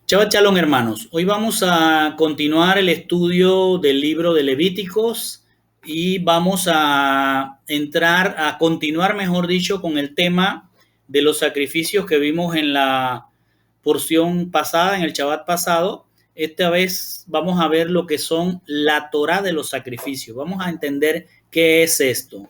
Shabbat Shalom, hermanos. Hoy vamos a continuar el estudio del libro de Levíticos y vamos a entrar, a continuar, mejor dicho, con el tema de los sacrificios que vimos en la porción pasada, en el Shabbat pasado. Esta vez vamos a ver lo que son la Torá de los sacrificios. Vamos a entender qué es esto.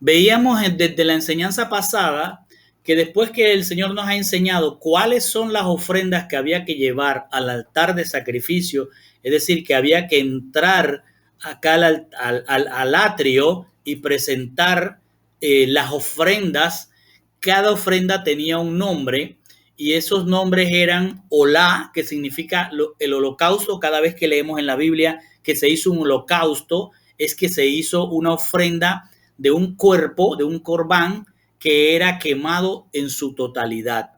Veíamos desde la enseñanza pasada que después que el Señor nos ha enseñado cuáles son las ofrendas que había que llevar al altar de sacrificio, es decir, que había que entrar acá al atrio y presentar las ofrendas. Cada ofrenda tenía un nombre y esos nombres eran Olá, que significa el holocausto. Cada vez que leemos en la Biblia que se hizo un holocausto, es que se hizo una ofrenda de un cuerpo, de un corbán, que era quemado en su totalidad.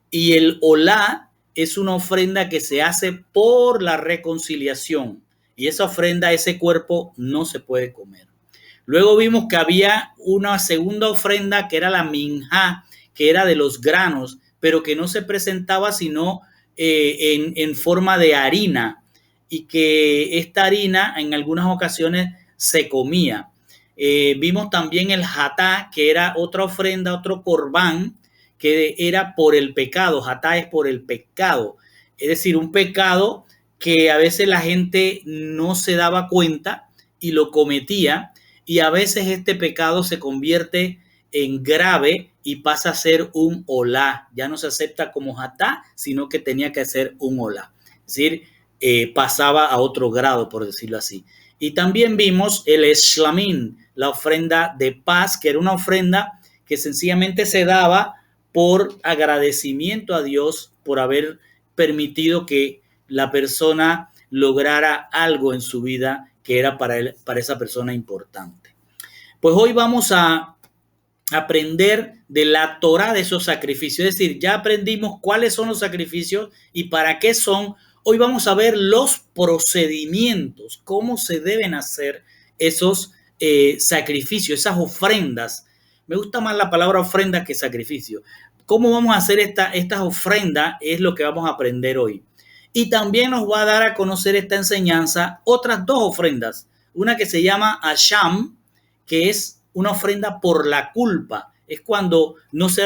Y el olá es una ofrenda que se hace por la reconciliación. Y esa ofrenda, ese cuerpo, no se puede comer. Luego vimos que había una segunda ofrenda que era la minjá, que era de los granos, pero que no se presentaba sino en forma de harina, y que esta harina en algunas ocasiones se comía. Vimos también el hatá, que era otra ofrenda, otro corbán, que era por el pecado. Hatá es por el pecado, es decir, un pecado que a veces la gente no se daba cuenta y lo cometía, y a veces este pecado se convierte en grave y pasa a ser un olá. Ya no se acepta como hatá, sino que tenía que ser un olá. Es decir, pasaba a otro grado, por decirlo así. Y también vimos el shlamín, la ofrenda de paz, que era una ofrenda que sencillamente se daba por agradecimiento a Dios por haber permitido que la persona lograra algo en su vida que era para esa persona importante. Pues hoy vamos a aprender de la Torá de esos sacrificios. Es decir, ya aprendimos cuáles son los sacrificios y para qué son. Hoy vamos a ver los procedimientos, cómo se deben hacer esos sacrificios, esas ofrendas. Me gusta más la palabra ofrenda que sacrificio. ¿Cómo vamos a hacer estas ofrendas? Es lo que vamos a aprender hoy. Y también nos va a dar a conocer esta enseñanza otras dos ofrendas. Una que se llama Asham, que es una ofrenda por la culpa. Es cuando no se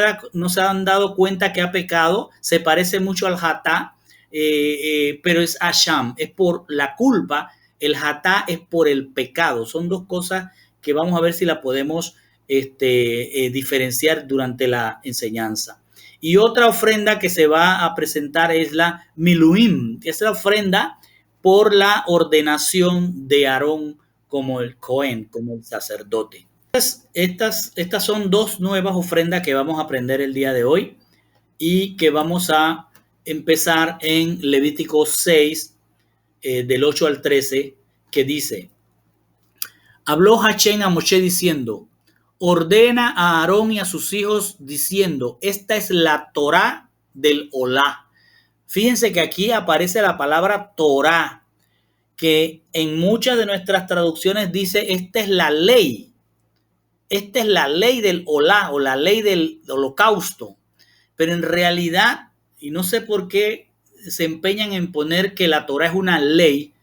han dado cuenta que ha pecado. Se parece mucho al hatá, pero es Asham, es por la culpa. El hatá es por el pecado. Son dos cosas que vamos a ver si la podemos diferenciar durante la enseñanza. Y otra ofrenda que se va a presentar es la Miluim, que es la ofrenda por la ordenación de Aarón como el Cohen, como el sacerdote. Estas son dos nuevas ofrendas que vamos a aprender el día de hoy y que vamos a empezar en Levítico 6, del 8 al 13, que dice: habló Hachén a Moshe diciendo, ordena a Aarón y a sus hijos diciendo, esta es la Torá del Olá. Fíjense que aquí aparece la palabra Torá, que en muchas de nuestras traducciones dice, esta es la ley. Esta es la ley del Olá o la ley del holocausto. Pero en realidad, y no sé por qué se empeñan en poner que la Torá es una ley,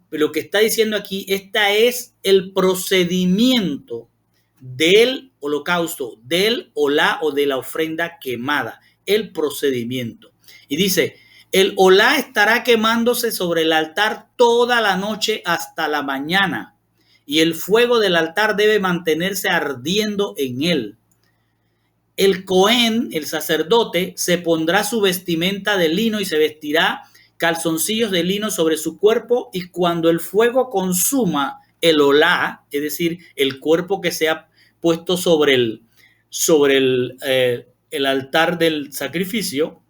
pero lo que está diciendo aquí, esta es el procedimiento del holocausto, del olá o de la ofrenda quemada, el procedimiento. Y dice, el olá estará quemándose sobre el altar toda la noche hasta la mañana, y el fuego del altar debe mantenerse ardiendo en él. El Cohen, el sacerdote, se pondrá su vestimenta de lino y se vestirá calzoncillos de lino sobre su cuerpo, y cuando el fuego consuma el olá, es decir, el cuerpo que se ha puesto sobre el altar del sacrificio,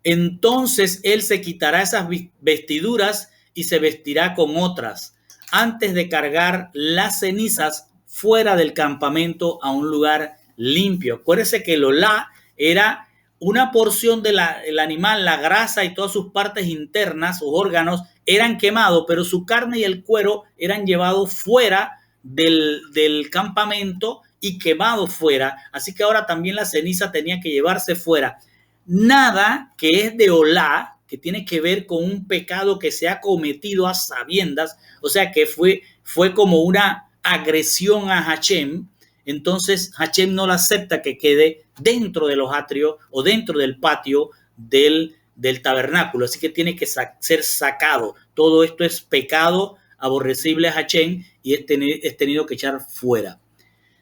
entonces él se quitará esas vestiduras y se vestirá con otras, antes de cargar las cenizas fuera del campamento a un lugar limpio. Acuérdense que el olá era una porción del animal, la grasa y todas sus partes internas, sus órganos, eran quemados, pero su carne y el cuero eran llevados fuera del campamento y quemados fuera. Así que ahora también la ceniza tenía que llevarse fuera. nada que es de olá, que tiene que ver con un pecado que se ha cometido a sabiendas, o sea que fue como una agresión a Hashem. Entonces Hashem no la acepta que quede dentro de los atrios o dentro del patio del tabernáculo, así que tiene que ser sacado. Todo esto es pecado aborrecible a Hashem y es tenido que echar fuera.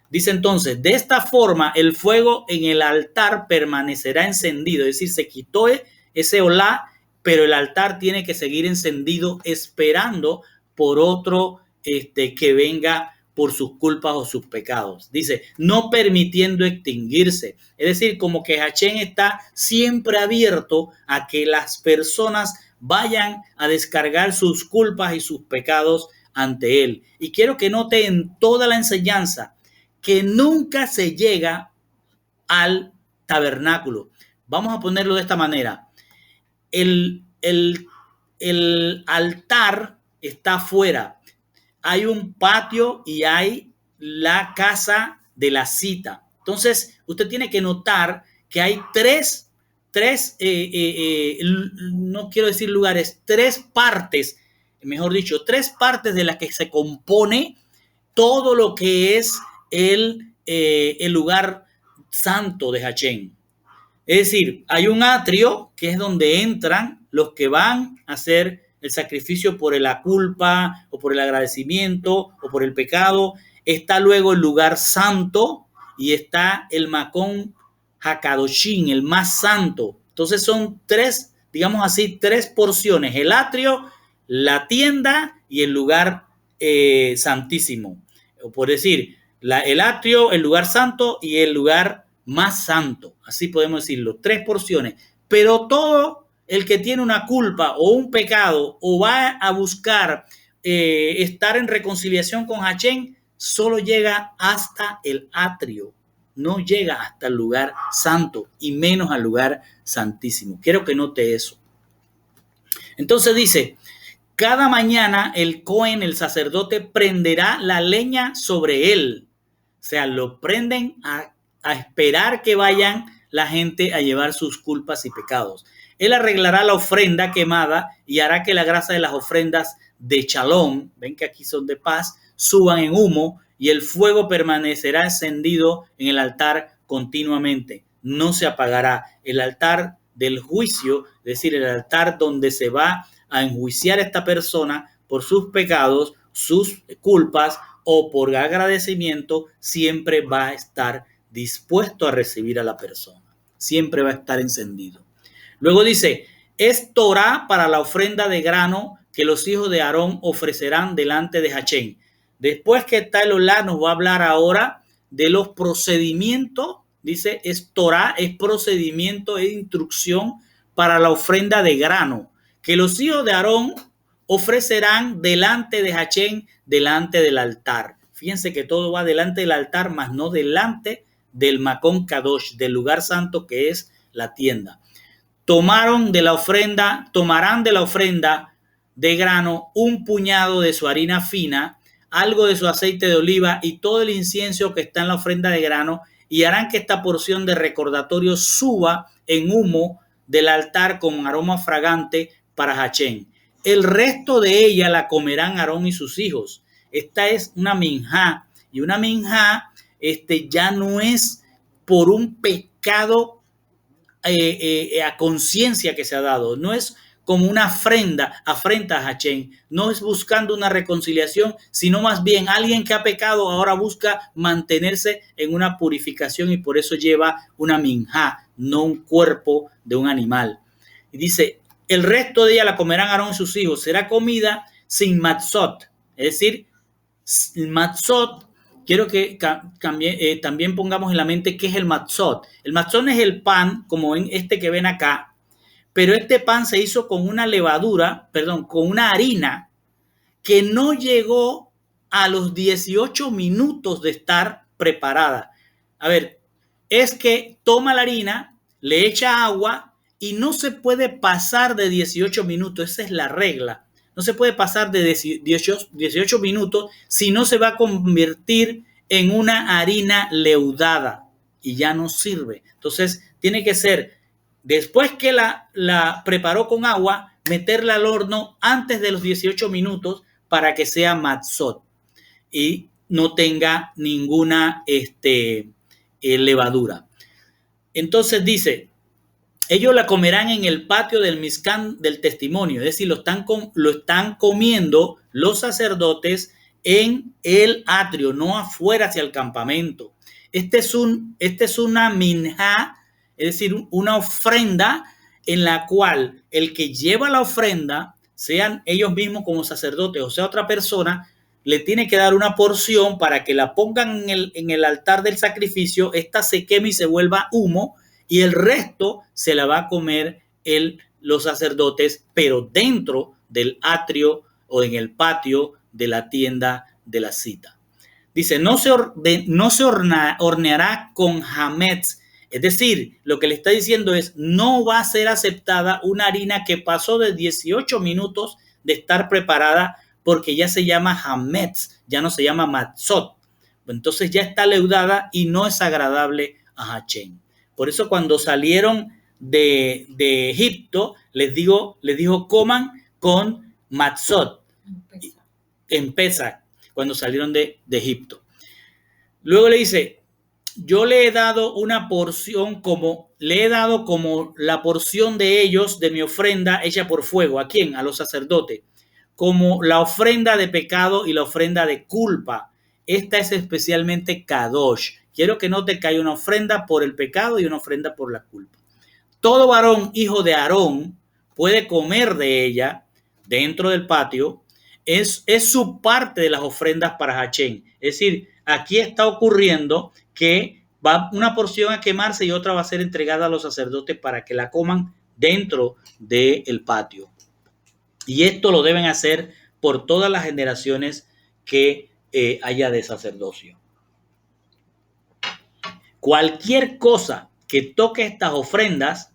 Dice entonces, de esta forma el fuego en el altar permanecerá encendido, es decir, se quitó ese olá, pero el altar tiene que seguir encendido esperando por otro que venga por sus culpas o sus pecados. Dice, no permitiendo extinguirse. Es decir, como que Hashem está siempre abierto a que las personas vayan a descargar sus culpas y sus pecados ante él. Y quiero que note en toda la enseñanza que nunca se llega al tabernáculo. Vamos a ponerlo de esta manera. El altar está afuera. Hay un patio y hay la casa de la cita. Entonces, usted tiene que notar que hay tres no quiero decir lugares, tres partes, mejor dicho, tres partes de las que se compone todo lo que es el lugar santo de Hashem. Es decir, hay un atrio que es donde entran los que van a hacer el sacrificio por la culpa o por el agradecimiento o por el pecado. Está luego el lugar santo y está el Makon Hakadoshim, el más santo. Entonces son tres, digamos así, tres porciones: el atrio, la tienda y el lugar santísimo. O por decir, el atrio, el lugar santo y el lugar más santo. Así podemos decirlo, tres porciones. Pero todo el que tiene una culpa o un pecado o va a buscar estar en reconciliación con Hashem, solo llega hasta el atrio. No llega hasta el lugar santo y menos al lugar santísimo. Quiero que note eso. Entonces dice, cada mañana el Cohen, el sacerdote, prenderá la leña sobre él. O sea, lo prenden a esperar que vayan la gente a llevar sus culpas y pecados. Él arreglará la ofrenda quemada y hará que la grasa de las ofrendas de shalom, ven que aquí son de paz, suban en humo y el fuego permanecerá encendido en el altar continuamente. No se apagará. El altar del juicio, es decir, el altar donde se va a enjuiciar a esta persona por sus pecados, sus culpas o por agradecimiento, siempre va a estar dispuesto a recibir a la persona. Siempre va a estar encendido. Luego dice, es Torah para la ofrenda de grano que los hijos de Aarón ofrecerán delante de Hashem. Después que está el olá, nos va a hablar ahora de los procedimientos. Dice, es Torah, es procedimiento, es instrucción para la ofrenda de grano que los hijos de Aarón ofrecerán delante de Hashem, delante del altar. Fíjense que todo va delante del altar, mas no delante del Makon Kadosh, del lugar santo que es la tienda. Tomarán de la ofrenda de grano un puñado de su harina fina, algo de su aceite de oliva y todo el incienso que está en la ofrenda de grano, y harán que esta porción de recordatorio suba en humo del altar con aroma fragante para Hashem. El resto de ella la comerán Aarón y sus hijos. Esta es una minjá, y una minjá ya no es por un pecado a conciencia que se ha dado, no es como una afrenta a Hashem, no es buscando una reconciliación, sino más bien alguien que ha pecado ahora busca mantenerse en una purificación y por eso lleva una minjá, no un cuerpo de un animal. Y dice, el resto de ella la comerán Aarón y sus hijos, será comida sin matzot, es decir, matzot. Quiero que también pongamos en la mente qué es el matzot. El matzot es el pan, como en este que ven acá, pero este pan se hizo con una con una harina que no llegó a los 18 minutos de estar preparada. A ver, es que toma la harina, le echa agua y no se puede pasar de 18 minutos. Esa es la regla. No se puede pasar de 18 minutos, si no se va a convertir en una harina leudada y ya no sirve. Entonces, tiene que ser Después que la preparó con agua, meterla al horno antes de los 18 minutos para que sea matzot y no tenga ninguna levadura. Entonces dice, ellos la comerán en el patio del Mizcán del testimonio, es decir, lo están comiendo los sacerdotes en el atrio, no afuera hacia el campamento. Este es una minjá, es decir, una ofrenda en la cual el que lleva la ofrenda, sean ellos mismos como sacerdotes o sea otra persona, le tiene que dar una porción para que la pongan en el altar del sacrificio, esta se queme y se vuelva humo, y el resto se la va a comer los sacerdotes, pero dentro del atrio o en el patio de la tienda de la cita. Dice, no se horneará con hametz, es decir, lo que le está diciendo es, no va a ser aceptada una harina que pasó de 18 minutos de estar preparada, porque ya se llama hametz, ya no se llama matzot. Entonces ya está leudada y no es agradable a Hachén. Por eso cuando salieron de Egipto, les dijo, coman con matzot, en Pesach, cuando salieron de Egipto. Luego le dice, yo le he dado una porción como la porción de ellos, de mi ofrenda hecha por fuego. ¿A quién? A los sacerdotes. Como la ofrenda de pecado y la ofrenda de culpa. Esta es especialmente kadosh. Quiero que note que hay una ofrenda por el pecado y una ofrenda por la culpa. Todo varón, hijo de Aarón, puede comer de ella dentro del patio. Es su parte de las ofrendas para Hachén. Es decir, aquí está ocurriendo que va una porción a quemarse y otra va a ser entregada a los sacerdotes para que la coman dentro del patio. Y esto lo deben hacer por todas las generaciones que haya de sacerdocio. Cualquier cosa que toque estas ofrendas,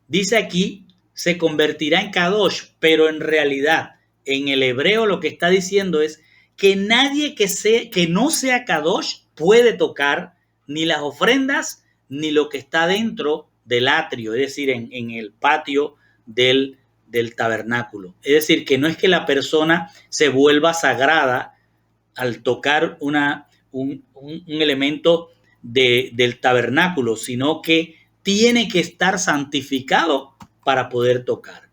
dice aquí, se convertirá en kadosh, pero en realidad, en el hebreo lo que está diciendo es que nadie que no sea kadosh puede tocar ni las ofrendas ni lo que está dentro del atrio, es decir, en el patio del tabernáculo. Es decir, que no es que la persona se vuelva sagrada al tocar un elemento del tabernáculo, sino que tiene que estar santificado para poder tocar.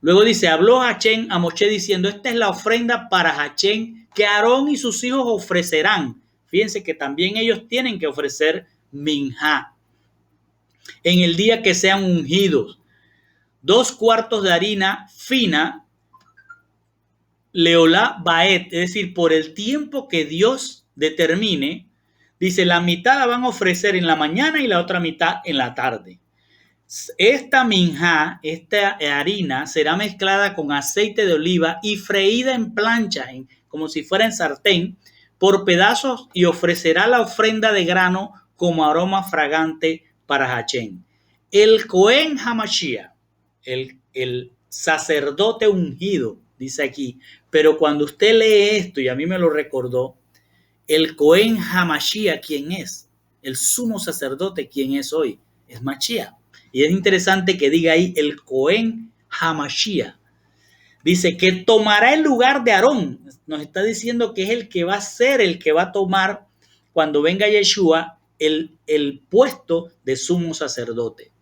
Luego dice, habló Hachén a Moshe diciendo, esta es la ofrenda para Hachén que Aarón y sus hijos ofrecerán. Fíjense que también ellos tienen que ofrecer minjá en el día que sean ungidos. 2 cuartos de harina fina, leolá baet, es decir, por el tiempo que Dios determine. Dice, la mitad la van a ofrecer en la mañana y la otra mitad en la tarde. Esta minjá, esta harina, será mezclada con aceite de oliva y freída en plancha, como si fuera en sartén, por pedazos, y ofrecerá la ofrenda de grano como aroma fragante para Hachén. El Cohen Hamashiach, el sacerdote ungido, dice aquí, pero cuando usted lee esto, y a mí me lo recordó, el Cohen Hamashiach, ¿quién es? El sumo sacerdote, ¿quién es hoy? Es Mashiach. Y es interesante que diga ahí el Cohen Hamashiach. Dice que tomará el lugar de Aarón. Nos está diciendo que es el que va a ser, el que va a tomar cuando venga Yeshua el puesto de sumo sacerdote.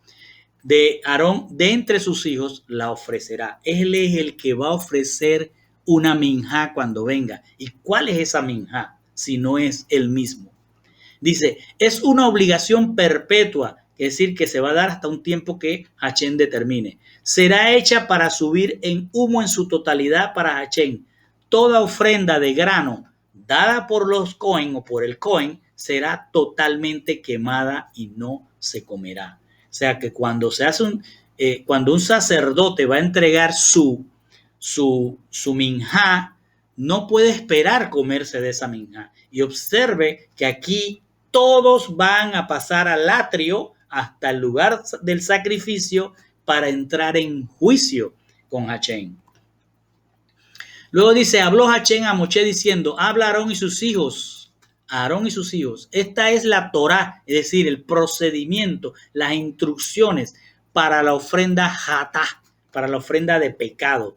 De Aarón, de entre sus hijos, la ofrecerá. Él es el que va a ofrecer una minjá cuando venga. ¿Y cuál es esa minjá? Si no es él mismo. Dice, es una obligación perpetua, es decir, que se va a dar hasta un tiempo que Hachén determine. Será hecha para subir en humo en su totalidad para Hachén. Toda ofrenda de grano dada por los Cohen o por el Cohen será totalmente quemada y no se comerá. O sea que cuando se hace cuando un sacerdote va a entregar su minjá, no puede esperar comerse de esa minjá. Y observe que aquí todos van a pasar al atrio hasta el lugar del sacrificio para entrar en juicio con Hachén. Luego dice, habló Hachén a Moshe diciendo, habla Aarón y sus hijos. Esta es la Torá, es decir, el procedimiento, las instrucciones para la ofrenda hatá, para la ofrenda de pecado.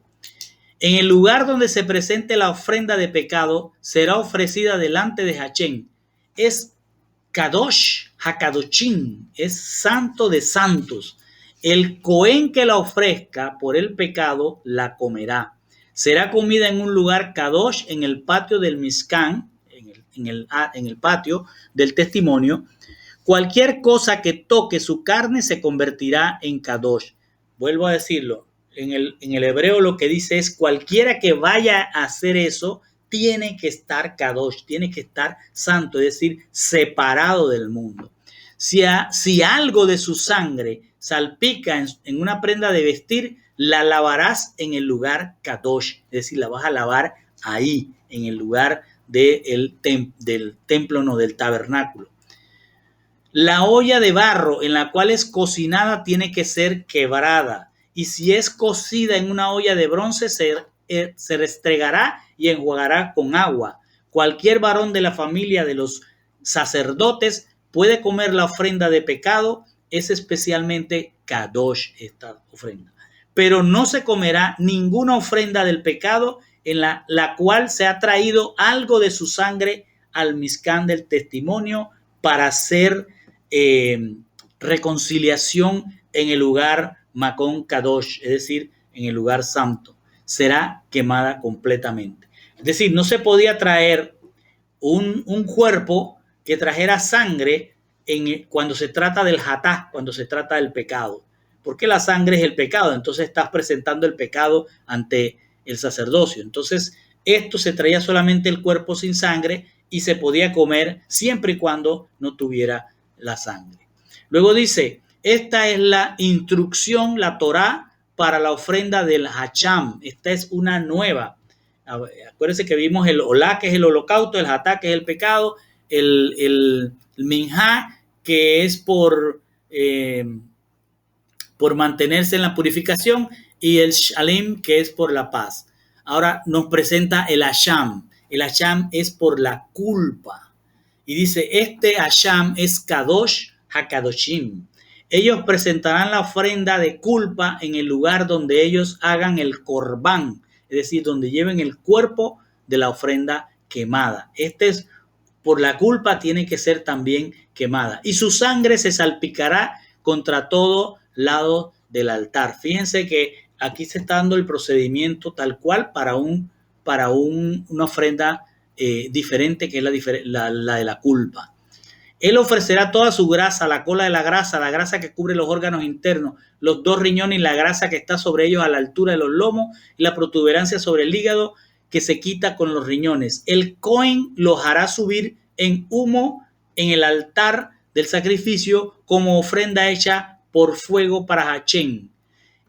En el lugar donde se presente la ofrenda de pecado, será ofrecida delante de Hachén. Es Kadosh, Hakadoshim, es santo de santos. El Cohen que la ofrezca por el pecado la comerá. Será comida en un lugar Kadosh, en el patio del Mizcán, en el patio del testimonio. Cualquier cosa que toque su carne se convertirá en Kadosh. Vuelvo a decirlo, en el hebreo lo que dice es cualquiera que vaya a hacer eso tiene que estar Kadosh, tiene que estar santo, es decir, separado del mundo. Si algo de su sangre salpica en una prenda de vestir, la lavarás en el lugar Kadosh, es decir, la vas a lavar ahí, en el lugar del templo, no, del tabernáculo. La olla de barro en la cual es cocinada tiene que ser quebrada, y si es cocida en una olla de bronce se restregará y enjuagará con agua. Cualquier varón de la familia de los sacerdotes puede comer la ofrenda de pecado, es especialmente Kadosh esta ofrenda. Pero no se comerá ninguna ofrenda del pecado en la cual se ha traído algo de su sangre al Mizcán del testimonio para hacer reconciliación en el lugar Makon Kadosh, es decir, en el lugar santo. Será quemada completamente. Es decir, no se podía traer un cuerpo que trajera sangre cuando se trata del hatá, cuando se trata del pecado. Porque la sangre es el pecado, entonces estás presentando el pecado ante el sacerdocio. Entonces, esto se traía solamente el cuerpo sin sangre y se podía comer siempre y cuando no tuviera la sangre. Luego dice, esta es la instrucción, la Torá, para la ofrenda del Hacham. Esta es una nueva. Acuérdense que vimos el Olá, que es el holocausto, el Hatá, que es el pecado, el Minjá, que es por mantenerse en la purificación, y el Shalim, que es por la paz. Ahora nos presenta el Hasham. El Hasham es por la culpa. Y dice, este Hasham es Kadosh Hakadoshim. Ellos presentarán la ofrenda de culpa en el lugar donde ellos hagan el corbán, es decir, donde lleven el cuerpo de la ofrenda quemada. Este es por la culpa, tiene que ser también quemada. Y su sangre se salpicará contra todo lado del altar. Fíjense que aquí se está dando el procedimiento tal cual para una ofrenda diferente, que es la de la culpa. Él ofrecerá toda su grasa, la cola de la grasa que cubre los órganos internos, los 2 riñones y la grasa que está sobre ellos a la altura de los lomos y la protuberancia sobre el hígado que se quita con los riñones. El Cohen los hará subir en humo en el altar del sacrificio como ofrenda hecha por fuego para Hachén.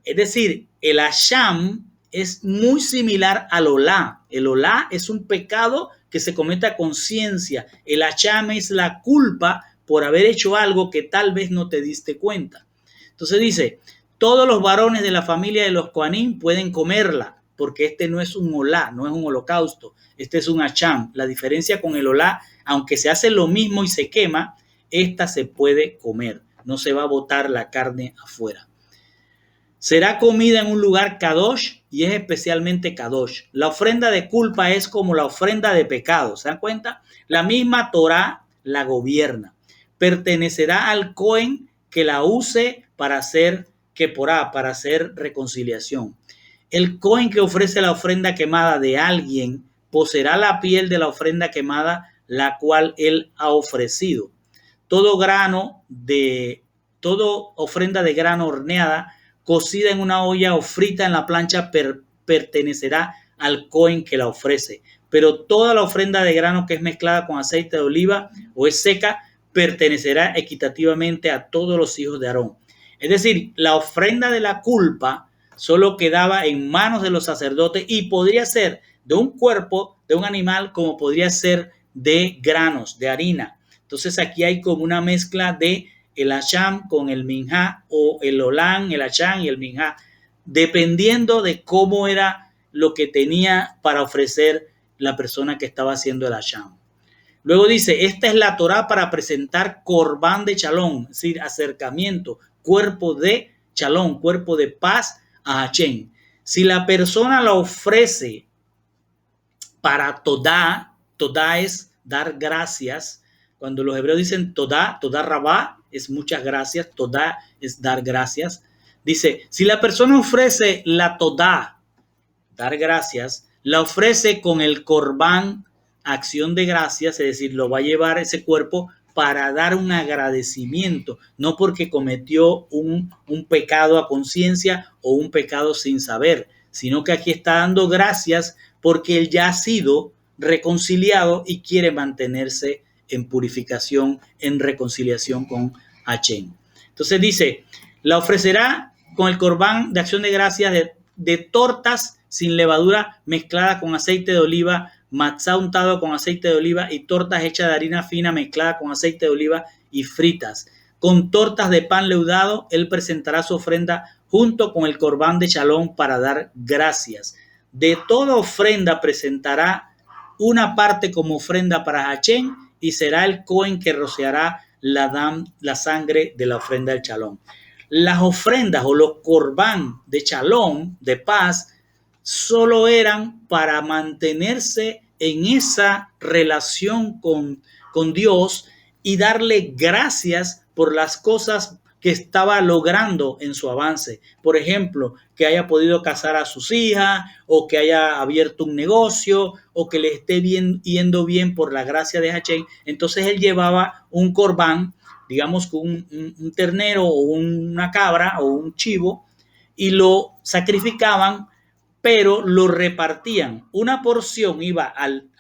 Es decir, el Hasham es muy similar al Olá. El Olá es un pecado que se comete a conciencia. El Hasham es la culpa por haber hecho algo que tal vez no te diste cuenta. Entonces dice, todos los varones de la familia de los Kohanim pueden comerla, porque este no es un Olá, no es un holocausto, este es un Hasham. La diferencia con el Olá, aunque se hace lo mismo y se quema, esta se puede comer, no se va a botar la carne afuera. Será comida en un lugar Kadosh y es especialmente Kadosh. La ofrenda de culpa es como la ofrenda de pecado. ¿Se dan cuenta? La misma Torá la gobierna. Pertenecerá al Cohen que la use para hacer keporá, para hacer reconciliación. El Cohen que ofrece la ofrenda quemada de alguien poseerá la piel de la ofrenda quemada, la cual él ha ofrecido. Toda ofrenda de grano horneada, cocida en una olla o frita en la plancha pertenecerá al Cohen que la ofrece. Pero toda la ofrenda de grano que es mezclada con aceite de oliva o es seca pertenecerá equitativamente a todos los hijos de Aarón. Es decir, la ofrenda de la culpa solo quedaba en manos de los sacerdotes y podría ser de un cuerpo, de un animal, como podría ser de granos, de harina. Entonces aquí hay como una mezcla de el Hasham con el Minjá, o el Olán, el Hasham y el Minjá, dependiendo de cómo era lo que tenía para ofrecer la persona que estaba haciendo el Hasham. Luego dice, esta es la Torá para presentar corbán de chalón, es decir, acercamiento, cuerpo de shalom, cuerpo de paz a Hashem. Si la persona la ofrece para todá, todá es dar gracias. Cuando los hebreos dicen todá, todá rabá es muchas gracias, todá es dar gracias. Dice, si la persona ofrece la todá, dar gracias, la ofrece con el corbán, acción de gracias, es decir, lo va a llevar ese cuerpo para dar un agradecimiento, no porque cometió un pecado a conciencia o un pecado sin saber, sino que aquí está dando gracias porque él ya ha sido reconciliado y quiere mantenerse en purificación, en reconciliación con Hashem. Entonces dice, la ofrecerá con el corbán de acción de gracias de tortas sin levadura mezclada con aceite de oliva, matzá untado con aceite de oliva y tortas hechas de harina fina mezclada con aceite de oliva y fritas. Con tortas de pan leudado, él presentará su ofrenda junto con el corbán de shalom para dar gracias. De toda ofrenda presentará una parte como ofrenda para Hashem y será el Cohen que rociará la sangre de la ofrenda del shalom. Las ofrendas o los corbán de shalom, de paz, solo eran para mantenerse en esa relación con Dios y darle gracias por las cosas que estaba logrando en su avance. Por ejemplo, que haya podido casar a sus hijas, o que haya abierto un negocio, o que le esté yendo bien por la gracia de Hashem. Entonces él llevaba un corbán, digamos que un ternero o una cabra o un chivo, y lo sacrificaban, pero lo repartían. Una porción iba al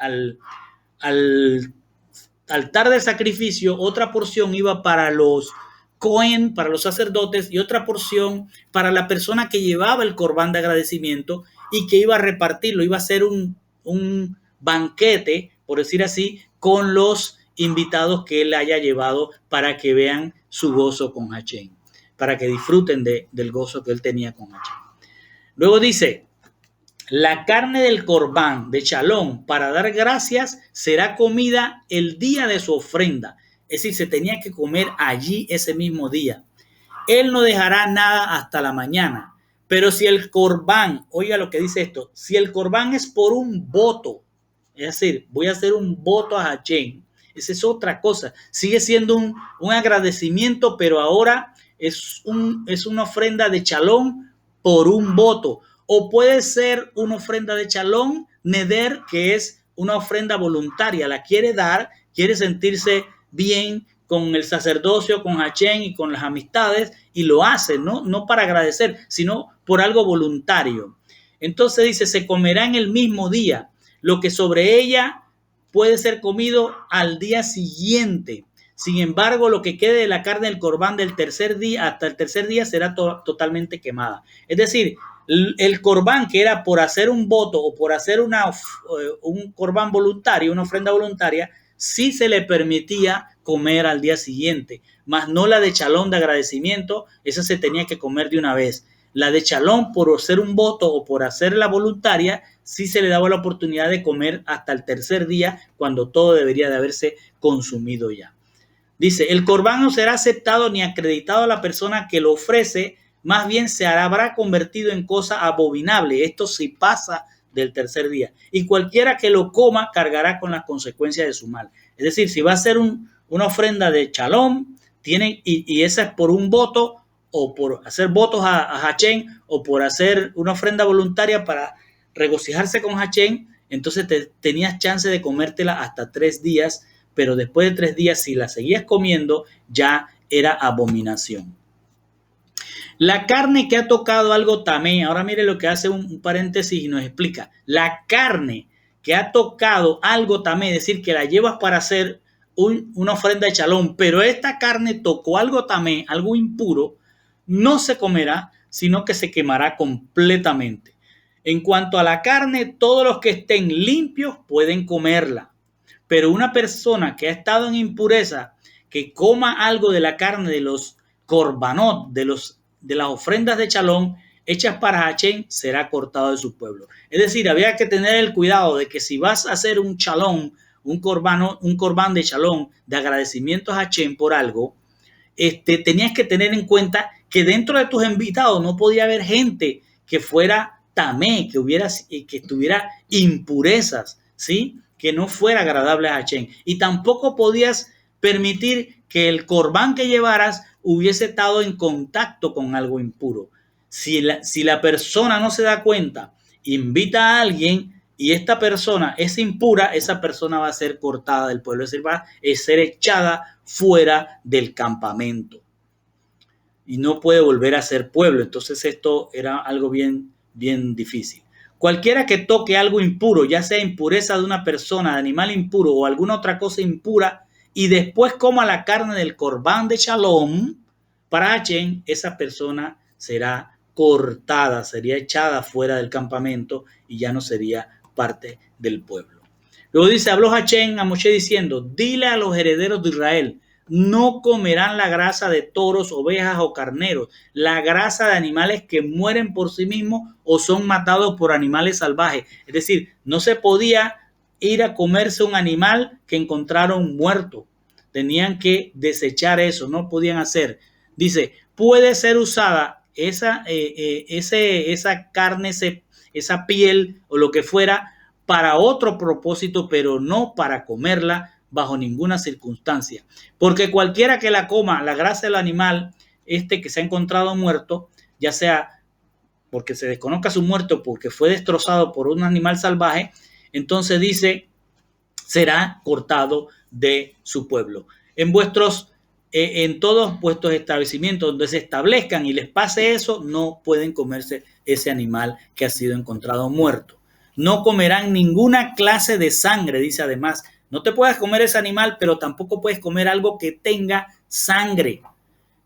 altar del sacrificio, otra porción iba para los Cohen, para los sacerdotes, y otra porción para la persona que llevaba el corbán de agradecimiento y que iba a repartirlo, iba a ser un banquete, por decir así, con los invitados que él haya llevado para que vean su gozo con Hashem, para que disfruten del gozo que él tenía con Hashem. Luego dice, la carne del corbán de shalom para dar gracias será comida el día de su ofrenda. Es decir, se tenía que comer allí ese mismo día. Él no dejará nada hasta la mañana. Pero si el corbán, oiga lo que dice esto, si el corbán es por un voto, es decir, voy a hacer un voto a Hashem, esa es otra cosa. Sigue siendo un agradecimiento, pero ahora es una ofrenda de shalom por un voto. O puede ser una ofrenda de shalom neder, que es una ofrenda voluntaria. La quiere dar, quiere sentirse bien con el sacerdocio, con Hashem y con las amistades, y lo hace, no para agradecer, sino por algo voluntario. Entonces dice, se comerá en el mismo día, lo que sobre ella puede ser comido al día siguiente. Sin embargo, lo que quede de la carne del corbán del tercer día hasta el tercer día será totalmente quemada. Es decir, el corbán que era por hacer un voto o por hacer un corbán voluntario, una ofrenda voluntaria, sí se le permitía comer al día siguiente, mas no la de shalom de agradecimiento, esa se tenía que comer de una vez. La de shalom por hacer un voto o por hacerla voluntaria, sí se le daba la oportunidad de comer hasta el tercer día, cuando todo debería de haberse consumido ya. Dice, el corbán no será aceptado ni acreditado a la persona que lo ofrece, más bien se habrá convertido en cosa abominable. Esto sí pasa del tercer día. Y cualquiera que lo coma cargará con las consecuencias de su mal. Es decir, si va a ser una ofrenda de shalom, y esa es por un voto, o por hacer votos a Hashem, o por hacer una ofrenda voluntaria para regocijarse con Hashem, entonces tenías chance de comértela hasta 3 días, pero después de 3 días, si la seguías comiendo, ya era abominación. La carne que ha tocado algo tamé, ahora mire lo que hace un paréntesis y nos explica. La carne que ha tocado algo tamé, es decir, que la llevas para hacer una ofrenda de shalom, pero esta carne tocó algo tamé, algo impuro, no se comerá, sino que se quemará completamente. En cuanto a la carne, todos los que estén limpios pueden comerla, pero una persona que ha estado en impureza, que coma algo de la carne de los korbanot, de las ofrendas de shalom hechas para Hashem, será cortado de su pueblo. Es decir, había que tener el cuidado de que si vas a hacer un shalom, un corbán de shalom, de agradecimiento a Hashem por algo, tenías que tener en cuenta que dentro de tus invitados no podía haber gente que fuera tamé, que tuviera impurezas, ¿sí? Que no fuera agradable a Hashem. Y tampoco podías permitir que el corbán que llevaras hubiese estado en contacto con algo impuro. Si la persona no se da cuenta, invita a alguien y esta persona es impura, esa persona va a ser cortada del pueblo, es decir, va a ser echada fuera del campamento y no puede volver a ser pueblo. Entonces esto era algo bien difícil. Cualquiera que toque algo impuro, ya sea impureza de una persona, de animal impuro o alguna otra cosa impura, y después coma la carne del corbán de Shalom, para Hashem, esa persona será cortada, sería echada fuera del campamento y ya no sería parte del pueblo. Luego dice, habló Hashem a Moshe diciendo, dile a los herederos de Israel, no comerán la grasa de toros, ovejas o carneros, la grasa de animales que mueren por sí mismos o son matados por animales salvajes. Es decir, no se podía ir a comerse un animal que encontraron muerto. Tenían que desechar eso, no podían hacer. Dice, puede ser usada esa carne, esa piel o lo que fuera para otro propósito, pero no para comerla bajo ninguna circunstancia. Porque cualquiera que la coma, la grasa del animal, que se ha encontrado muerto, ya sea porque se desconozca su muerto, porque fue destrozado por un animal salvaje, entonces dice, será cortado de su pueblo. En todos vuestros establecimientos donde se establezcan y les pase eso, no pueden comerse ese animal que ha sido encontrado muerto. No comerán ninguna clase de sangre, dice además. No te puedes comer ese animal, pero tampoco puedes comer algo que tenga sangre,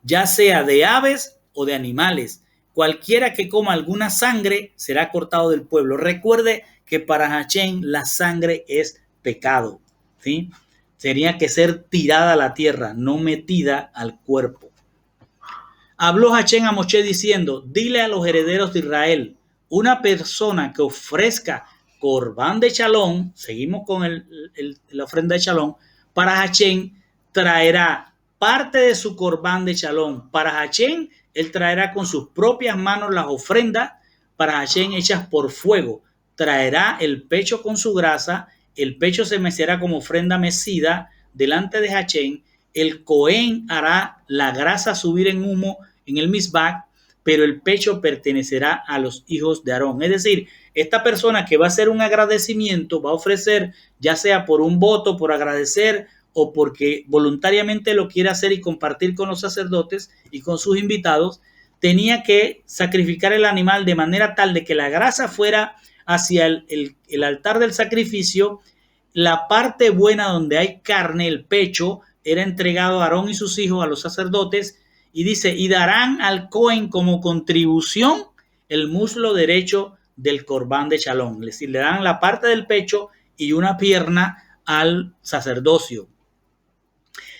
ya sea de aves o de animales. Cualquiera que coma alguna sangre será cortado del pueblo. Recuerde que para Hashem la sangre es pecado, ¿sí? Tenía que ser tirada a la tierra, no metida al cuerpo. Habló Hashem a Moshe diciendo, dile a los herederos de Israel, una persona que ofrezca corbán de Shalom, seguimos con la ofrenda de Shalom, para Hashem traerá parte de su corbán de Shalom. Para Hashem, él traerá con sus propias manos las ofrendas para Hashem hechas por fuego. Traerá el pecho con su grasa, el pecho se mecerá como ofrenda mecida delante de Hashem. El Cohen hará la grasa subir en humo en el Mizbach, pero el pecho pertenecerá a los hijos de Aarón. Es decir, esta persona que va a hacer un agradecimiento, va a ofrecer, ya sea por un voto, por agradecer o porque voluntariamente lo quiere hacer y compartir con los sacerdotes y con sus invitados, tenía que sacrificar el animal de manera tal de que la grasa fuera hacia el altar del sacrificio. La parte buena donde hay carne, el pecho, era entregado a Aarón y sus hijos, a los sacerdotes, y dice, y darán al Cohen como contribución el muslo derecho del corbán de Shalom. Es decir, le dan la parte del pecho y una pierna al sacerdocio.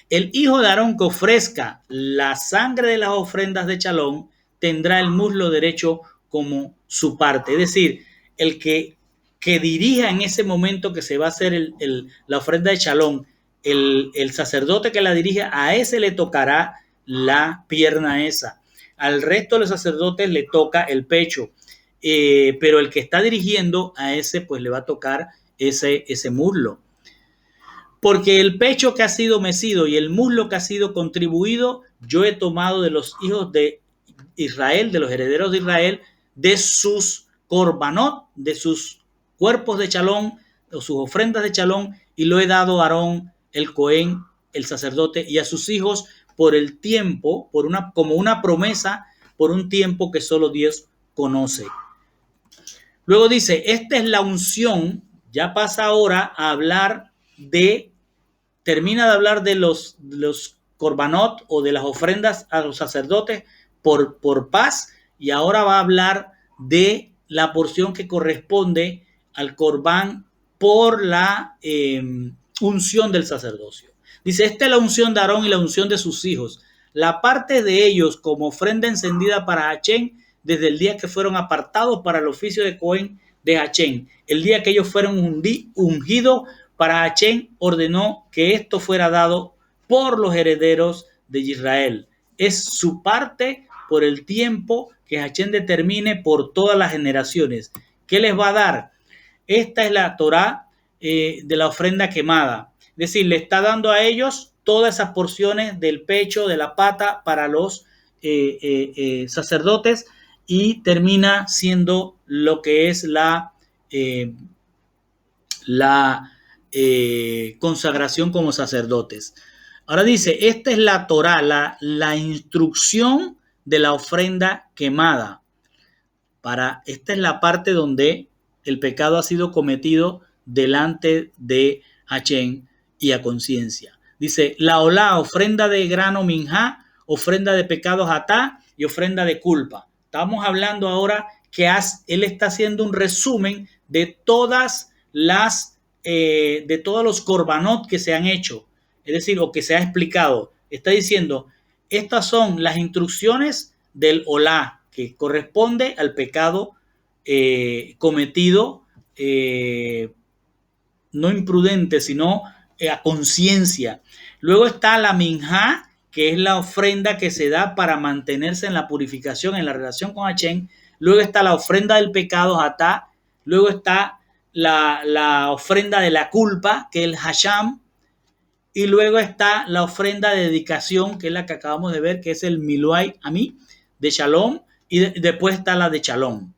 El hijo de Aarón que ofrezca la sangre de las ofrendas de Shalom tendrá el muslo derecho como su parte. Es decir, el que dirija en ese momento que se va a hacer la ofrenda de Shalom, el sacerdote que la dirija, a ese le tocará la pierna esa. Al resto de los sacerdotes le toca el pecho. Pero el que está dirigiendo a ese, pues le va a tocar ese muslo. Porque el pecho que ha sido mecido y el muslo que ha sido contribuido, yo he tomado de los hijos de Israel, de los herederos de Israel, de sus corbanot, de sus cuerpos de Shalom, o sus ofrendas de Shalom, y lo he dado a Aarón, el Cohen, el sacerdote, y a sus hijos por el tiempo, como una promesa, por un tiempo que solo Dios conoce. Luego dice, esta es la unción, ya pasa ahora a hablar termina de hablar de los corbanot o de las ofrendas a los sacerdotes por paz, y ahora va a hablar de la porción que corresponde al corbán por la unción del sacerdocio. Dice, esta es la unción de Aarón y la unción de sus hijos, la parte de ellos como ofrenda encendida para Hashem desde el día que fueron apartados para el oficio de Cohen de Hashem. El día que ellos fueron ungidos para Hashem, ordenó que esto fuera dado por los herederos de Israel. Es su parte por el tiempo que Hashem determine por todas las generaciones. ¿Qué les va a dar? Esta es la Torá de la ofrenda quemada. Es decir, le está dando a ellos todas esas porciones del pecho, de la pata para los sacerdotes, y termina siendo lo que es la consagración como sacerdotes. Ahora dice, esta es la Torá, la instrucción de la ofrenda quemada. Esta es la parte donde el pecado ha sido cometido delante de Hashem y a conciencia. Dice, la olá, ofrenda de grano minjá, ofrenda de pecados atá y ofrenda de culpa. Estamos hablando ahora que él está haciendo un resumen de todas de todos los korbanot que se han hecho, es decir, o que se ha explicado. Está diciendo, estas son las instrucciones del olá, que corresponde al pecado cometido, no imprudente, sino a conciencia. Luego está la minjá, que es la ofrenda que se da para mantenerse en la purificación, en la relación con Hashem. Luego está la ofrenda del pecado, atá. Luego está la ofrenda de la culpa, que es el hasham. Y luego está la ofrenda de dedicación, que es la que acabamos de ver, que es el miluay amí, de Shalom. Y después está la de Shalom,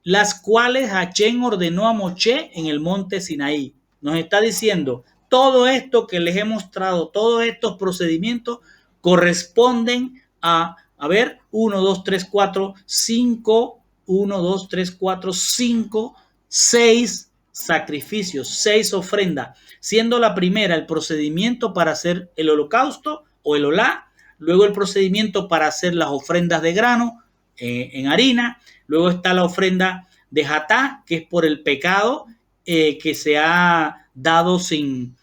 las cuales Hashem ordenó a Moshe en el monte Sinaí. Nos está diciendo, todo esto que les he mostrado, todos estos procedimientos corresponden a ver, 1, 2, 3, 4, 5, 1, 2, 3, 4, 5, 6 sacrificios, 6 ofrendas, siendo la primera el procedimiento para hacer el holocausto o el olá, luego el procedimiento para hacer las ofrendas de grano, en harina. Luego está la ofrenda de Hatá, que es por el pecado que se ha dado sin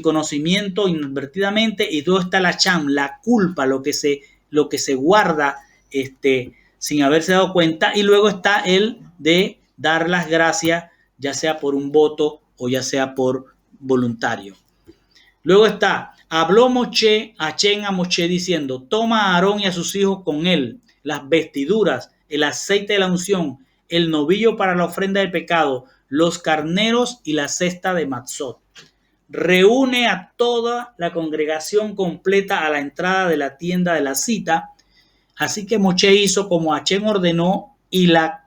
conocimiento, inadvertidamente. Y luego está la Cham, la culpa, lo que se guarda sin haberse dado cuenta. Y luego está el de dar las gracias, ya sea por un voto o ya sea por voluntario. Luego está, habló Hashem a Moshe diciendo, toma a Aarón y a sus hijos con él las vestiduras, el aceite de la unción, el novillo para la ofrenda del pecado, los carneros y la cesta de matzot. Reúne a toda la congregación completa a la entrada de la tienda de la cita. Así que Moshe hizo como Hashem ordenó, y la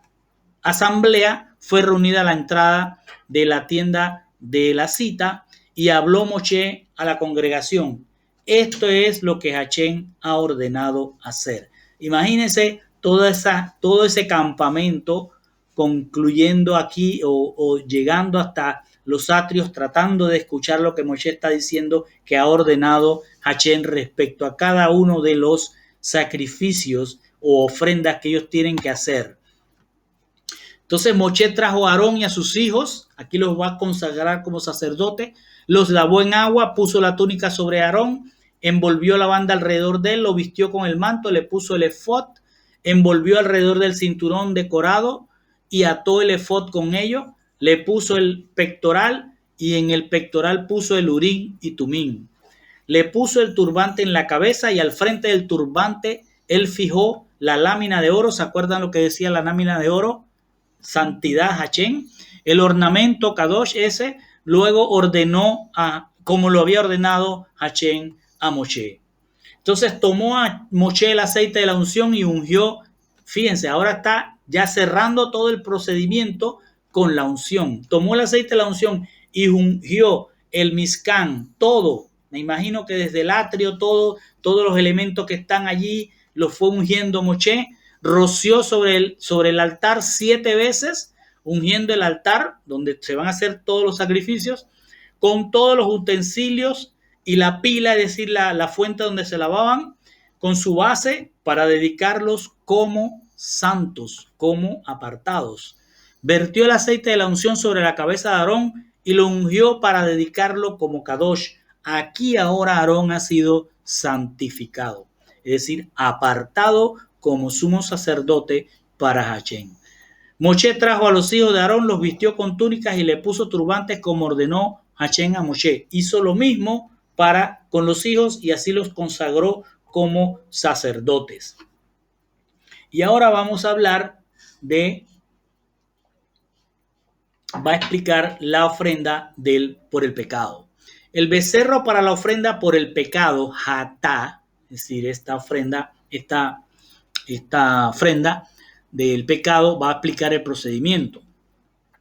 asamblea fue reunida a la entrada de la tienda de la cita, y habló Moshe a la congregación. Esto es lo que Hashem ha ordenado hacer. Imagínense todo ese campamento concluyendo aquí o llegando hasta los atrios, tratando de escuchar lo que Moshe está diciendo que ha ordenado Hashem respecto a cada uno de los sacrificios o ofrendas que ellos tienen que hacer. Entonces Moshe trajo a Aarón y a sus hijos, aquí los va a consagrar como sacerdote, los lavó en agua, puso la túnica sobre Aarón, envolvió la banda alrededor de él, lo vistió con el manto, le puso el efod, envolvió alrededor del cinturón decorado y ató el efod con ello, le puso el pectoral y en el pectoral puso el urín y tumín. Le puso el turbante en la cabeza y al frente del turbante él fijó la lámina de oro. ¿Se acuerdan lo que decía la lámina de oro? Santidad Hashem. El ornamento Kadosh ese, luego ordenó como lo había ordenado Hashem a Moshe. Entonces tomó a Moshe el aceite de la unción y ungió. Fíjense, ahora está ya cerrando todo el procedimiento con la unción. Tomó el aceite de la unción y ungió el Mizcán, todo. Me imagino que desde el atrio, todos los elementos que están allí, los fue ungiendo Moshe. Roció sobre el altar 7 veces, ungiendo el altar donde se van a hacer todos los sacrificios, con todos los utensilios y la pila, es decir, la fuente donde se lavaban, con su base para dedicarlos como santos, como apartados. Vertió el aceite de la unción sobre la cabeza de Aarón y lo ungió para dedicarlo como Kadosh. Aquí ahora Aarón ha sido santificado, es decir, apartado como sumo sacerdote para Hashem. Moshe trajo a los hijos de Aarón, los vistió con túnicas y le puso turbantes como ordenó Hashem a Moshe. Hizo lo mismo con los hijos y así los consagró como sacerdotes. Y ahora vamos a hablar va a explicar la ofrenda por el pecado. El becerro para la ofrenda por el pecado, hatá, es decir, esta ofrenda del pecado va a explicar el procedimiento.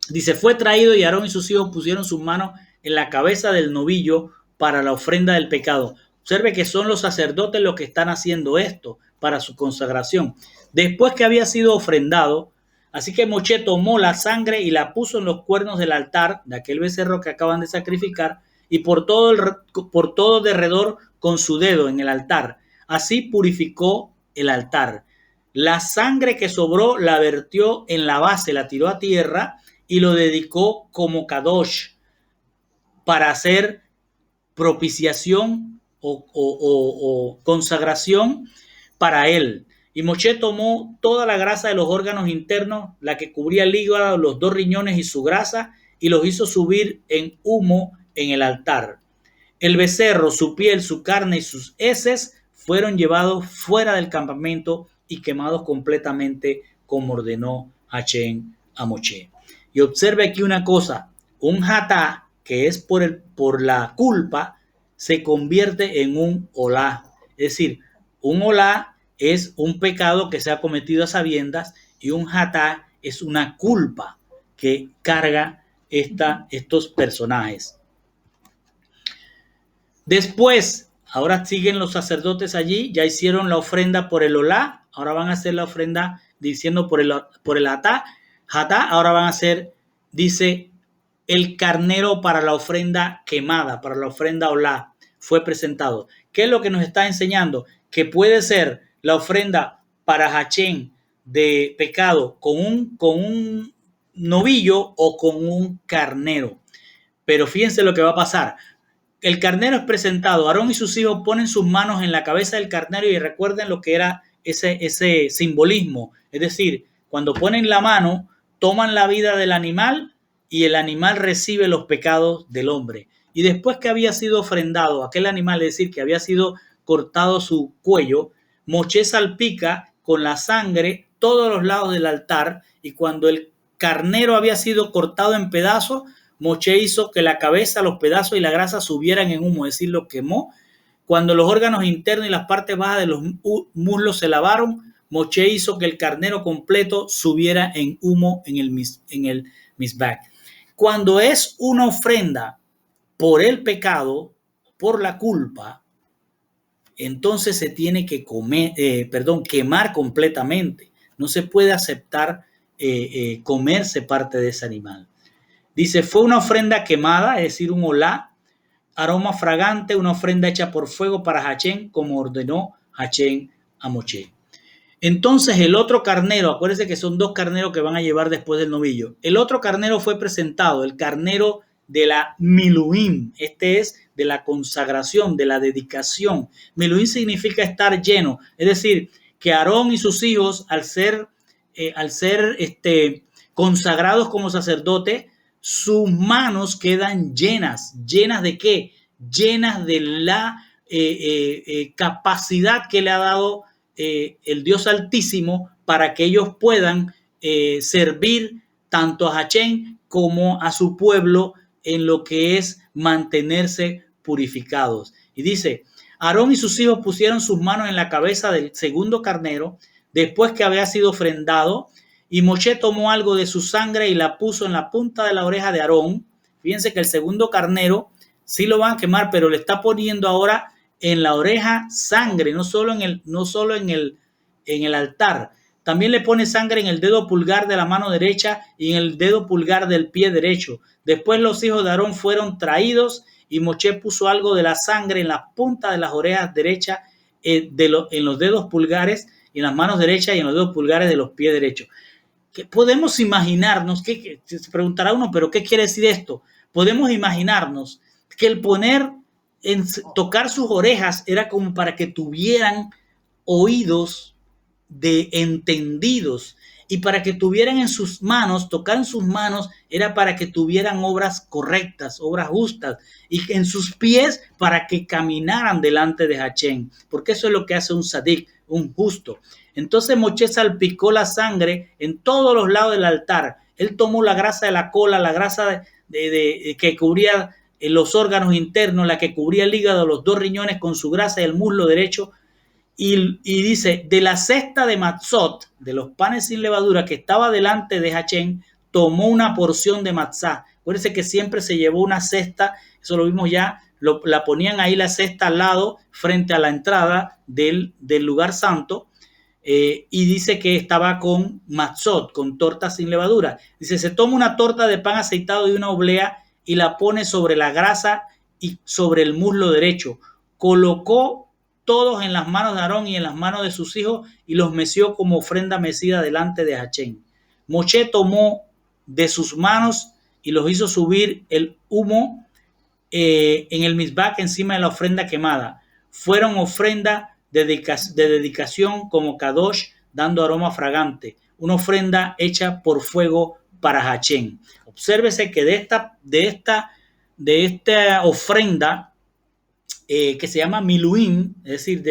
Dice, fue traído y Aarón y sus hijos pusieron sus manos en la cabeza del novillo para la ofrenda del pecado. Observe que son los sacerdotes los que están haciendo esto para su consagración. Después que había sido ofrendado, así que Moshe tomó la sangre y la puso en los cuernos del altar de aquel becerro que acaban de sacrificar y por todo derredor con su dedo en el altar. Así purificó el altar. La sangre que sobró la vertió en la base, la tiró a tierra y lo dedicó como kadosh para hacer propiciación o consagración para él. Y Moshe tomó toda la grasa de los órganos internos, la que cubría el hígado, los 2 riñones y su grasa, y los hizo subir en humo en el altar. El becerro, su piel, su carne y sus heces fueron llevados fuera del campamento y quemados completamente como ordenó Hashem a Moshe. Y observe aquí una cosa, un hatá, que es por la culpa, se convierte en un olá. Es decir, un olá es un pecado que se ha cometido a sabiendas y un hatá es una culpa que carga estos personajes. Después, ahora siguen los sacerdotes allí, ya hicieron la ofrenda por el olá, ahora van a hacer la ofrenda diciendo por el hatá, ahora van a hacer, dice, el carnero para la ofrenda quemada, para la ofrenda olá, fue presentado. ¿Qué es lo que nos está enseñando? Que puede ser la ofrenda para Hashem de pecado con un novillo o con un carnero. Pero fíjense lo que va a pasar. El carnero es presentado, Aarón y sus hijos ponen sus manos en la cabeza del carnero y recuerden lo que era ese simbolismo. Es decir, cuando ponen la mano, toman la vida del animal y el animal recibe los pecados del hombre. Y después que había sido ofrendado aquel animal, es decir, que había sido cortado su cuello, Moshe salpica con la sangre todos los lados del altar y cuando el carnero había sido cortado en pedazos, Moshe hizo que la cabeza, los pedazos y la grasa subieran en humo, es decir, lo quemó. Cuando los órganos internos y las partes bajas de los muslos se lavaron, Moshe hizo que el carnero completo subiera en humo en el mizbach. Cuando es una ofrenda por el pecado, por la culpa, entonces se tiene que quemar completamente. No se puede aceptar comerse parte de ese animal. Dice, fue una ofrenda quemada, es decir, un olá, aroma fragante, una ofrenda hecha por fuego para Hashem, como ordenó Hashem a Moshe. Entonces el otro carnero, acuérdense que son 2 carneros que van a llevar después del novillo. El otro carnero fue presentado, el carnero de la Miluim. Este es de la consagración, de la dedicación. Miluim significa estar lleno. Es decir, que Aarón y sus hijos, al ser consagrados como sacerdote, sus manos quedan llenas. ¿Llenas de qué? Llenas de la capacidad que le ha dado el Dios Altísimo para que ellos puedan servir tanto a Hashem como a su pueblo en lo que es mantenerse purificados. Y dice, Aarón y sus hijos pusieron sus manos en la cabeza del segundo carnero después que había sido ofrendado y Moshe tomó algo de su sangre y la puso en la punta de la oreja de Aarón. Fíjense que el segundo carnero sí lo van a quemar, pero le está poniendo ahora en la oreja sangre, no solo en el altar. También le pone sangre en el dedo pulgar de la mano derecha y en el dedo pulgar del pie derecho. Después los hijos de Aarón fueron traídos y Moshe puso algo de la sangre en la punta de las orejas derechas, en los dedos pulgares y en las manos derechas y en los dedos pulgares de los pies derechos. Que podemos imaginarnos, se preguntará uno, pero ¿qué quiere decir esto? Podemos imaginarnos que el tocar sus orejas era como para que tuvieran oídos de entendidos y para que tuvieran en sus manos, tocar en sus manos era para que tuvieran obras correctas, obras justas y en sus pies para que caminaran delante de Hashem, porque eso es lo que hace un sadik, un justo. Entonces Moshe salpicó la sangre en todos los lados del altar. Él tomó la grasa de la cola, la grasa que cubría los órganos internos, la que cubría el hígado, los 2 riñones con su grasa y el muslo derecho. Y dice, de la cesta de matzot, de los panes sin levadura que estaba delante de Hachén, tomó una porción de matzá. Acuérdense que siempre se llevó una cesta, eso lo vimos ya, la ponían ahí la cesta al lado, frente a la entrada del lugar santo, y dice que estaba con matzot, con torta sin levadura. Dice, se toma una torta de pan aceitado y una oblea y la pone sobre la grasa y sobre el muslo derecho. Colocó todos en las manos de Aarón y en las manos de sus hijos y los meció como ofrenda mecida delante de Hachén. Moshe tomó de sus manos y los hizo subir el humo en el mizbach encima de la ofrenda quemada. Fueron ofrenda de dedicación como kadosh, dando aroma fragante, una ofrenda hecha por fuego para Hachén. Obsérvese que de esta ofrenda que se llama miluim, es decir,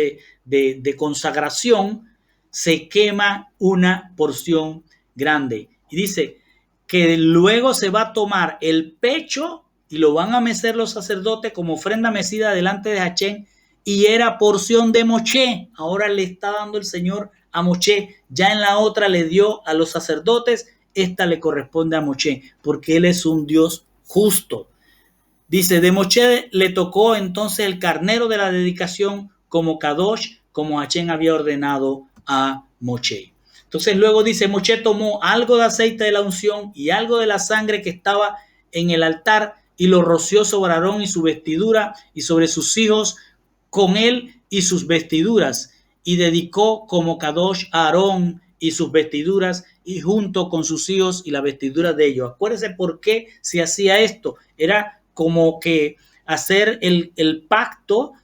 de consagración, se quema una porción grande. Y dice que luego se va a tomar el pecho y lo van a mecer los sacerdotes como ofrenda mecida delante de Hachén, y era porción de Moshe. Ahora le está dando el Señor a Moshe. Ya en la otra le dio a los sacerdotes, esta le corresponde a Moshe, porque él es un Dios justo. Dice, de Moshe le tocó entonces el carnero de la dedicación como kadosh, como Hachén había ordenado a Moshe. Entonces luego dice, Moshe tomó algo de aceite de la unción y algo de la sangre que estaba en el altar y lo roció sobre Aarón y su vestidura y sobre sus hijos con él y sus vestiduras, y dedicó como kadosh a Aarón y sus vestiduras y junto con sus hijos y la vestidura de ellos. Acuérdense por qué se hacía esto. Era como que hacer el pacto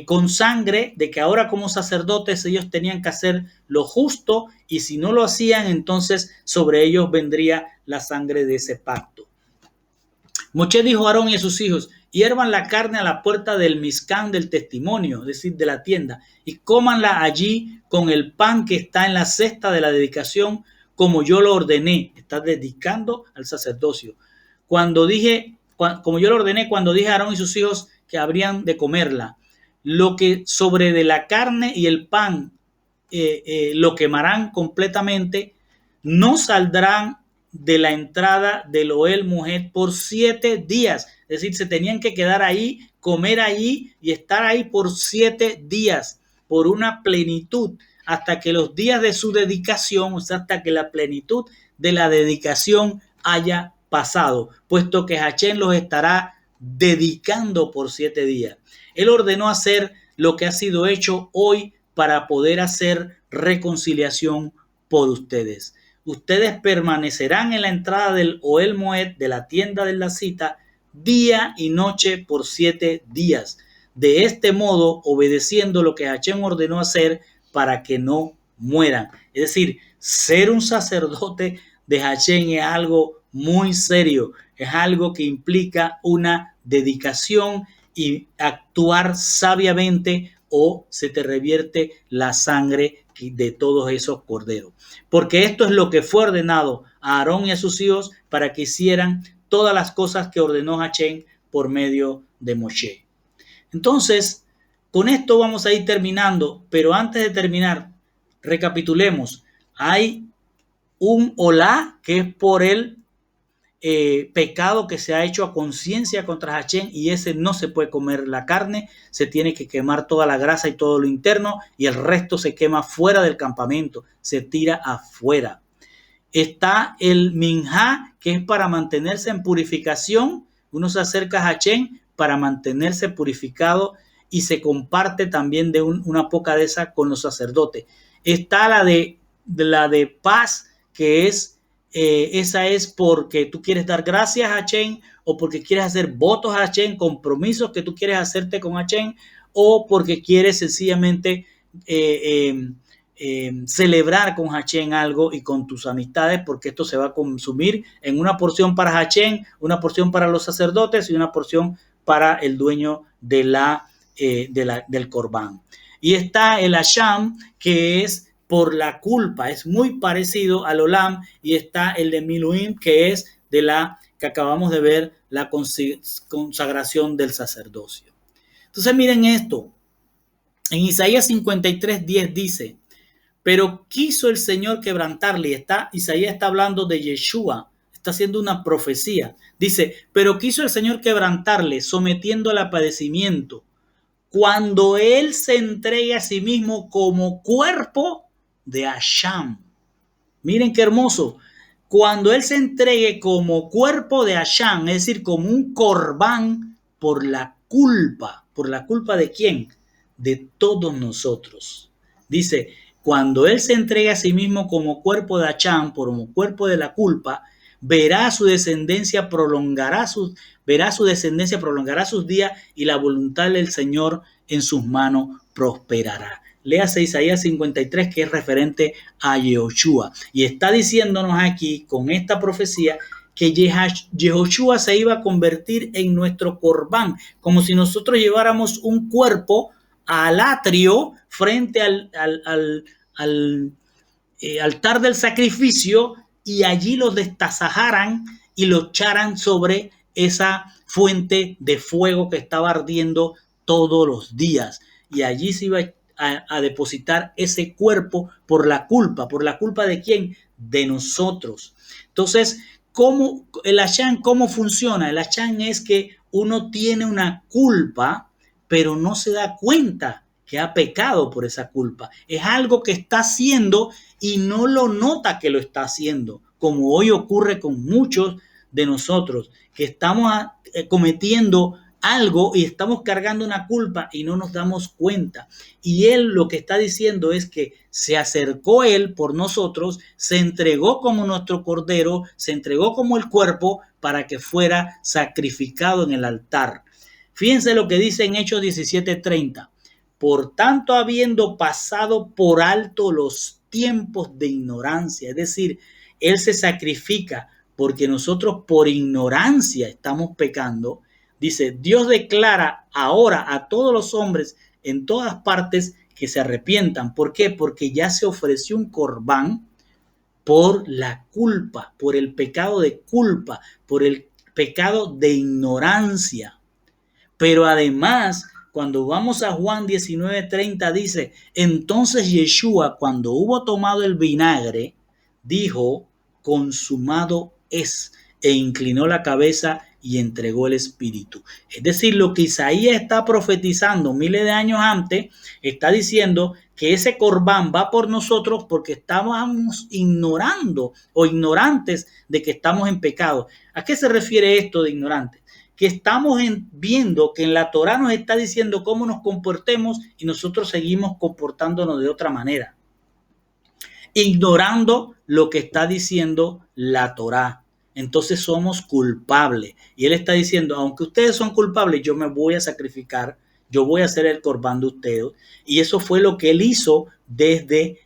con sangre, de que ahora como sacerdotes ellos tenían que hacer lo justo, y si no lo hacían, entonces sobre ellos vendría la sangre de ese pacto. Moshe dijo a Aarón y a sus hijos, hiervan la carne a la puerta del mizcán del testimonio, es decir, de la tienda, y cómanla allí con el pan que está en la cesta de la dedicación, como yo lo ordené. Está dedicando al sacerdocio. Como yo lo ordené cuando dije a Aarón y sus hijos que habrían de comerla. Lo que sobre de la carne y el pan lo quemarán completamente, no saldrán de la entrada del Ohel Moed por 7 días. Es decir, se tenían que quedar ahí, comer ahí y estar ahí por 7 días, por una plenitud, hasta que los días de su dedicación, o sea, hasta que la plenitud de la dedicación haya pasado, puesto que Hachén los estará dedicando por 7 días. Él ordenó hacer lo que ha sido hecho hoy para poder hacer reconciliación por ustedes. Ustedes permanecerán en la entrada del Ohel Moed, de la tienda de la cita, día y noche por 7 días. De este modo, obedeciendo lo que Hachén ordenó hacer para que no mueran. Es decir, ser un sacerdote de Hachén es algo muy serio, es algo que implica una dedicación y actuar sabiamente, o se te revierte la sangre de todos esos corderos. Porque esto es lo que fue ordenado a Aarón y a sus hijos para que hicieran todas las cosas que ordenó Hachén por medio de Moshe. Entonces, con esto vamos a ir terminando, pero antes de terminar, recapitulemos. Hay un olá que es por el pecado que se ha hecho a conciencia contra Hachén, y ese no se puede comer la carne, se tiene que quemar toda la grasa y todo lo interno, y el resto se quema fuera del campamento, se tira afuera. Está el minjá, que es para mantenerse en purificación. Uno se acerca a Hachén para mantenerse purificado y se comparte también de una poca de esa con los sacerdotes. Está la de paz, que es esa es porque tú quieres dar gracias a Hachén, o porque quieres hacer votos a Hachén, compromisos que tú quieres hacerte con Hachén, o porque quieres sencillamente celebrar con Hachén algo y con tus amistades, porque esto se va a consumir en una porción para Hachén, una porción para los sacerdotes y una porción para el dueño del corbán. Y está el Hasham, que es por la culpa. Es muy parecido al Olam, y está el de Miluim, que es de la que acabamos de ver, la consagración del sacerdocio. Entonces miren esto, en Isaías 53:10 dice: pero quiso el Señor quebrantarle. Isaías está hablando de Yeshua, está haciendo una profecía. Dice: pero quiso el Señor quebrantarle, sometiéndole a padecimiento, cuando él se entregue a sí mismo como cuerpo de Hasham. Miren qué hermoso. Cuando él se entregue como cuerpo de Hasham, es decir, como un corbán por la culpa. ¿Por la culpa de quién? De todos nosotros. Dice: cuando él se entregue a sí mismo como cuerpo de Hasham, como cuerpo de la culpa, verá su descendencia, prolongará sus días, y la voluntad del Señor en sus manos prosperará. Léase Isaías 53, que es referente a Yehoshua. Y está diciéndonos aquí, con esta profecía, que Yehoshua se iba a convertir en nuestro corbán, como si nosotros lleváramos un cuerpo al atrio frente al altar del sacrificio, y allí lo destazajaran y lo echaran sobre esa fuente de fuego que estaba ardiendo todos los días. Y allí se iba a depositar ese cuerpo por la culpa. ¿Por la culpa de quién? De nosotros. Entonces, el Hasham, ¿cómo funciona? El Hasham es que uno tiene una culpa, pero no se da cuenta que ha pecado por esa culpa. Es algo que está haciendo y no lo nota que lo está haciendo, como hoy ocurre con muchos de nosotros, que estamos cometiendo algo y estamos cargando una culpa y no nos damos cuenta. Y él lo que está diciendo es que se acercó él por nosotros, se entregó como nuestro cordero, se entregó como el cuerpo para que fuera sacrificado en el altar. Fíjense lo que dice en Hechos 17:30. Por tanto, habiendo pasado por alto los tiempos de ignorancia, es decir, él se sacrifica porque nosotros por ignorancia estamos pecando. Dice: Dios declara ahora a todos los hombres en todas partes que se arrepientan. ¿Por qué? Porque ya se ofreció un corbán por la culpa, por el pecado de culpa, por el pecado de ignorancia. Pero además, cuando vamos a Juan 19:30 dice: entonces Yeshua, cuando hubo tomado el vinagre, dijo: consumado es, e inclinó la cabeza y entregó el espíritu. Es decir, lo que Isaías está profetizando miles de años antes, está diciendo que ese corbán va por nosotros porque estábamos ignorando o ignorantes de que estamos en pecado. ¿A qué se refiere esto de ignorantes? Que estamos viendo que en la Torá nos está diciendo cómo nos comportemos y nosotros seguimos comportándonos de otra manera, ignorando lo que está diciendo la Torá. Entonces somos culpables. Y él está diciendo: aunque ustedes son culpables, yo me voy a sacrificar, yo voy a hacer el corbán de ustedes. Y eso fue lo que él hizo desde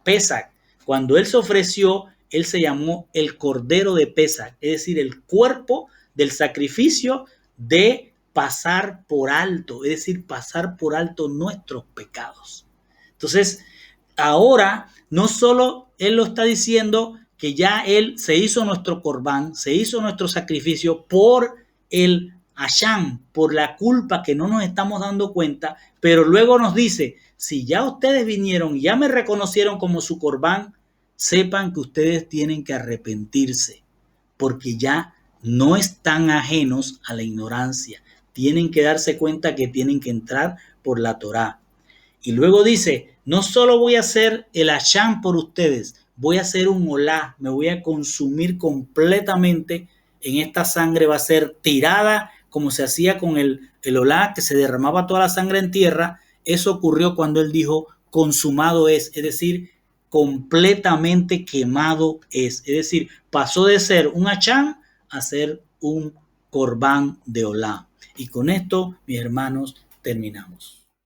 Pesach. Cuando él se ofreció, él se llamó el Cordero de Pesach, es decir, el cuerpo del sacrificio de pasar por alto, es decir, pasar por alto nuestros pecados. Entonces, ahora no solo él lo está diciendo que ya él se hizo nuestro corbán, se hizo nuestro sacrificio por el Hasham, por la culpa que no nos estamos dando cuenta, pero luego nos dice: si ya ustedes vinieron y ya me reconocieron como su corbán, sepan que ustedes tienen que arrepentirse, porque ya no están ajenos a la ignorancia. Tienen que darse cuenta que tienen que entrar por la Torá. Y luego dice: no solo voy a hacer el Hasham por ustedes, voy a hacer un olá, me voy a consumir completamente en esta sangre. Va a ser tirada como se hacía con el olá, que se derramaba toda la sangre en tierra. Eso ocurrió cuando él dijo: consumado es decir, completamente quemado es decir, pasó de ser un Hasham a ser un corbán de olá. Y con esto, mis hermanos, terminamos.